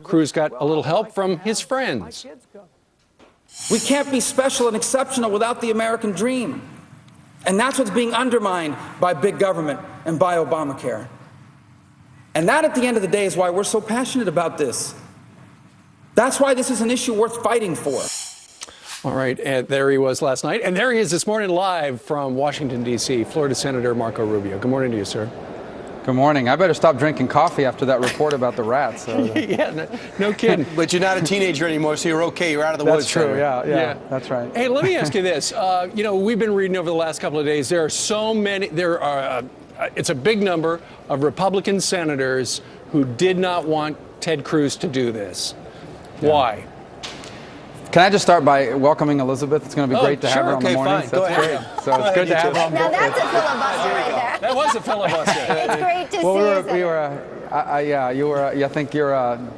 Cruz got a little help from his friends. We can't be special and exceptional without the American dream. And that's what's being undermined by big government and by Obamacare. And that, at the end of the day, is why we're so passionate about this. That's why this is an issue worth fighting for. All right, and there he was last night. And there he is this morning live from Washington, D.C., Florida Senator Marco Rubio. Good morning to you, sir. Good morning. I better stop drinking coffee after that report about the rats. So. Yeah, no kidding. But you're not a teenager anymore, so you're okay. You're out of the woods. That's true, yeah, that's right. Hey, let me ask you this. We've been reading over the last couple of days, there are so many, it's a big number of Republican senators who did not want Ted Cruz to do this. Yeah. Why? Can I just start by welcoming Elizabeth? It's going to be great to have her on the morning. Fine. That's great. So it's good to have her on board. Now that's a filibuster right there. That was a filibuster. It's great to see. I think you're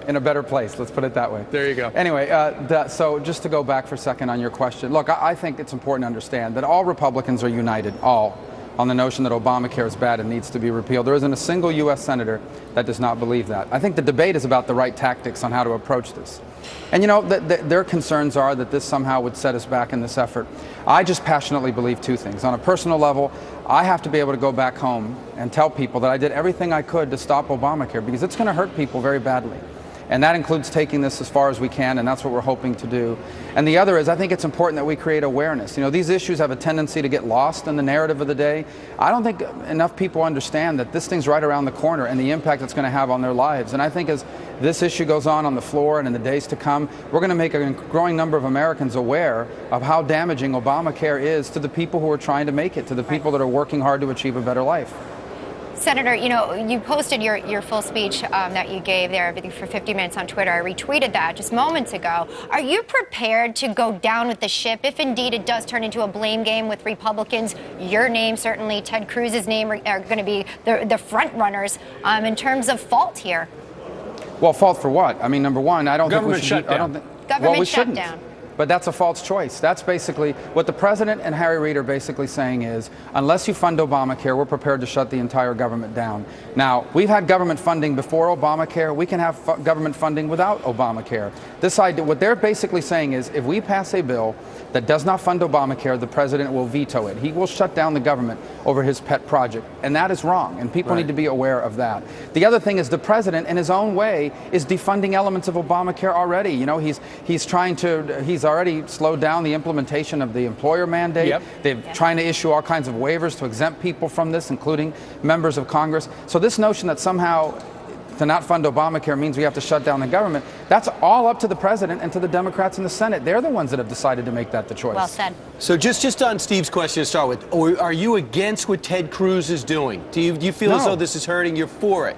in a better place. Let's put it that way. There you go. Anyway, so just to go back for a second on your question. Look, I think it's important to understand that all Republicans are united, all, on the notion that Obamacare is bad and needs to be repealed. There isn't a single U.S. senator that does not believe that. I think the debate is about the right tactics on how to approach this. And their concerns are that this somehow would set us back in this effort. I just passionately believe two things. On a personal level, I have to be able to go back home and tell people that I did everything I could to stop Obamacare, because it's going to hurt people very badly. And that includes taking this as far as we can, and that's what we're hoping to do. And the other is, I think it's important that we create awareness. These issues have a tendency to get lost in the narrative of the day. I don't think enough people understand that this thing's right around the corner and the impact it's going to have on their lives. And I think as this issue goes on the floor and in the days to come, we're going to make a growing number of Americans aware of how damaging Obamacare is to the people who are trying to make it, to the people that are working hard to achieve a better life. Senator, you posted your full speech that you gave there, everything for 50 minutes on Twitter. I retweeted that just moments ago. Are you prepared to go down with the ship if indeed it does turn into a blame game with Republicans? Your name, certainly Ted Cruz's name, are going to be the front runners in terms of fault here. Well, fault for what? I mean, number one, I don't think we should. Government shutdown. But that's a false choice. That's basically what the president and Harry Reid are basically saying is, unless you fund Obamacare, we're prepared to shut the entire government down. Now, we've had government funding before Obamacare. We can have government funding without Obamacare. This idea, what they're basically saying is, if we pass a bill that does not fund Obamacare, the president will veto it. He will shut down the government over his pet project. And that is wrong. And people need to be aware of that. The other thing is the president, in his own way, is defunding elements of Obamacare already. He's already slowed down the implementation of the employer mandate. Yep. They're trying to issue all kinds of waivers to exempt people from this, including members of Congress. So this notion that somehow to not fund Obamacare means we have to shut down the government, that's all up to the president and to the Democrats in the Senate. They're the ones that have decided to make that the choice. Well said. So just on Steve's question to start with, are you against what Ted Cruz is doing? Do you feel as though this is hurting? You're for it?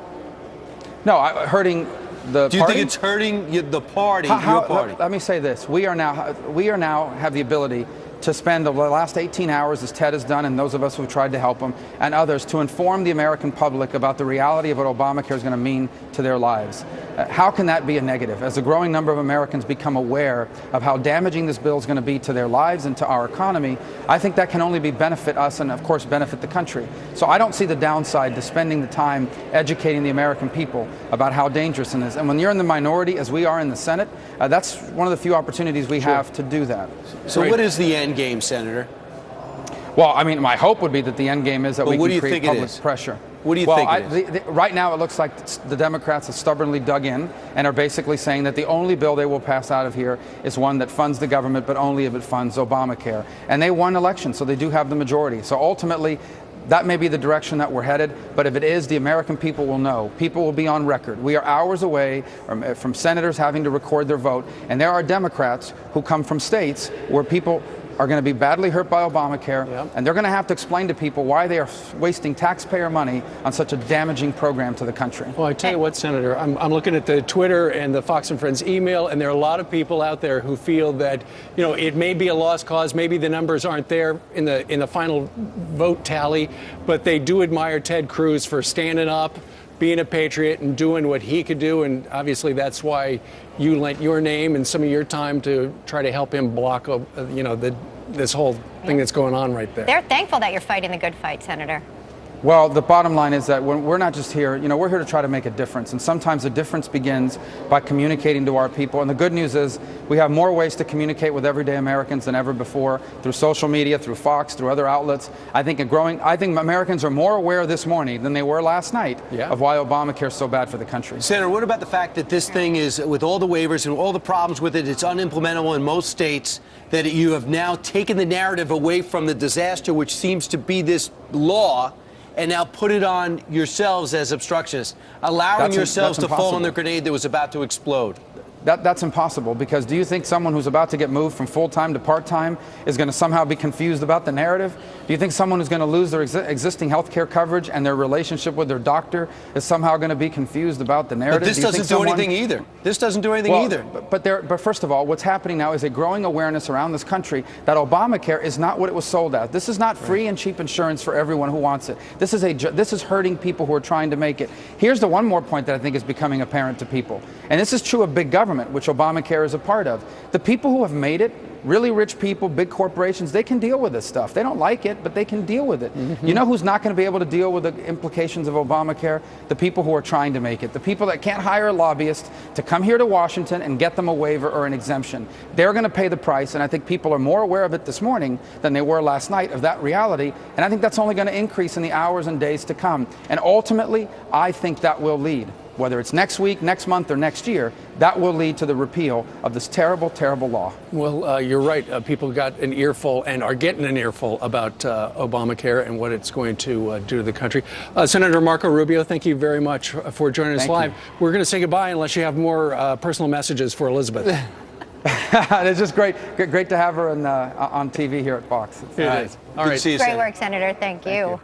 No, hurting the Do you party? think it's hurting the party, your party? Let me say this. We are now have the ability to spend the last 18 hours, as Ted has done, and those of us who have tried to help him, and others, to inform the American public about the reality of what Obamacare is going to mean to their lives. How can that be a negative? As a growing number of Americans become aware of how damaging this bill is going to be to their lives and to our economy, I think that can only benefit us and, of course, benefit the country. So I don't see the downside to spending the time educating the American people about how dangerous it is. And when you're in the minority, as we are in the Senate, that's one of the few opportunities we have to do that. So what is the end game, Senator? Well, I mean, my hope would be that the end game is that we can create public pressure. What do you think it is? Right now, it looks like the Democrats have stubbornly dug in and are basically saying that the only bill they will pass out of here is one that funds the government, but only if it funds Obamacare. And they won elections, so they do have the majority. So ultimately, that may be the direction that we're headed, but if it is, the American people will know. People will be on record. We are hours away from senators having to record their vote, and there are Democrats who come from states where people are going to be badly hurt by Obamacare, and they're going to have to explain to people why they are wasting taxpayer money on such a damaging program to the country. Well, I tell you what, Senator, I'm looking at the Twitter and the Fox and Friends email, and there are a lot of people out there who feel that, it may be a lost cause, maybe the numbers aren't there in the final vote tally, but they do admire Ted Cruz for standing up, being a patriot, and doing what he could do, and obviously that's why you lent your name and some of your time to try to help him block, this whole thing that's going on right there. They're thankful that you're fighting the good fight, Senator. Well, the bottom line is that we're not just here, we're here to try to make a difference. And sometimes the difference begins by communicating to our people. And the good news is we have more ways to communicate with everyday Americans than ever before, through social media, through Fox, through other outlets. I think Americans are more aware this morning than they were last night of why Obamacare is so bad for the country. Senator, what about the fact that this thing is, with all the waivers and all the problems with it, it's unimplementable in most states, that you have now taken the narrative away from the disaster, which seems to be this law, and now put it on yourselves as obstructionists, allowing yourselves to fall on the grenade that was about to explode? That's impossible, because do you think someone who's about to get moved from full-time to part-time is going to somehow be confused about the narrative? Do you think someone who's going to lose their existing health care coverage and their relationship with their doctor is somehow going to be confused about the narrative? But this doesn't do anything either. This doesn't do anything either. But first of all, what's happening now is a growing awareness around this country that Obamacare is not what it was sold as. This is not free and cheap insurance for everyone who wants it. This is hurting people who are trying to make it. Here's the one more point that I think is becoming apparent to people, and this is true of big government, which Obamacare is a part of. The people who have made it, really rich people, big corporations, they can deal with this stuff. They don't like it, but they can deal with it. You know who's not going to be able to deal with the implications of Obamacare? The people who are trying to make it. The people that can't hire a lobbyist to come here to Washington and get them a waiver or an exemption. They're going to pay the price, and I think people are more aware of it this morning than they were last night, of that reality, and I think that's only going to increase in the hours and days to come. And ultimately, I think that will lead, whether it's next week, next month, or next year, that will lead to the repeal of this terrible, terrible law. Well, you're right. People got an earful and are getting an earful about Obamacare and what it's going to do to the country. Senator Marco Rubio, thank you very much for joining us live. We're going to say goodbye unless you have more personal messages for Elizabeth. It's just great to have her on TV here at Fox. It is. All right. See you, Great Senator. work, Senator. Thank you.